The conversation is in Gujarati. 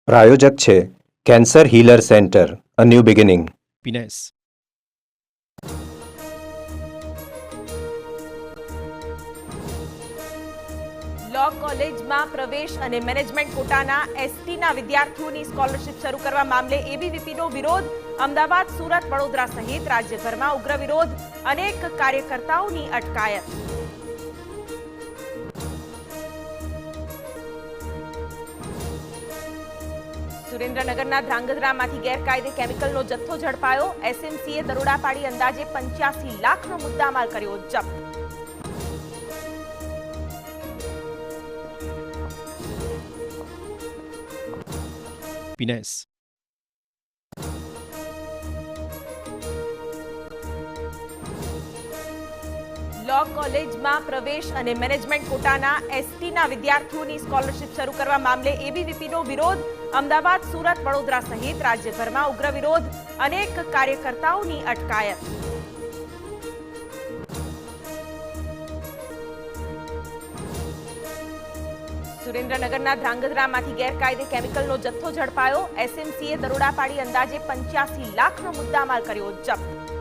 પ્રાયોજક છે cancer healer centre, a new beginning. Pines. લો કોલેજમાં પ્રવેશ અને મેનેજમેન્ટ કોટાના એસટીના વિદ્યાર્થીઓની સ્કોલરશીપ શરૂ કરવા મામલે એબીવીપીનો વિરોધ. અમદાવાદ, સુરત, વડોદરા સહિત રાજ્યભરમાં ઉગ્ર વિરોધ. અનેક કાર્યકર્તાઓની અટકાયત. સુરેન્દ્રનગરના ધ્રાંગધ્રામાંથી ગેરકાયદે કેમિકલનો જથ્થો ઝડપાયો. એસએમસીએ દરોડા પાડી અંદાજે 85 લાખનો મુદ્દામાલ કર્યો જપ્ત. Pines. લો કોલેજમાં પ્રવેશ અને મેનેજમેન્ટ કોટાના એસટીના વિદ્યાર્થીઓની સ્કોલરશીપ શરૂ કરવા મામલે એબીવીપીનો વિરોધ. અમદાવાદ, સુરત, વડોદરા સહિત રાજ્યભરમાં ઉગ્ર વિરોધ. અનેક કાર્યકર્તાઓની અટકાયત. સુરેન્દ્રનગરના ધ્રાંગધ્રામાંથી ગેરકાયદે કેમિકલનો જથ્થો ઝડપાયો. એસએમસીએ દરોડા પાડી અંદાજે 85 લાખનો મુદ્દામાલ કર્યો જપ્ત.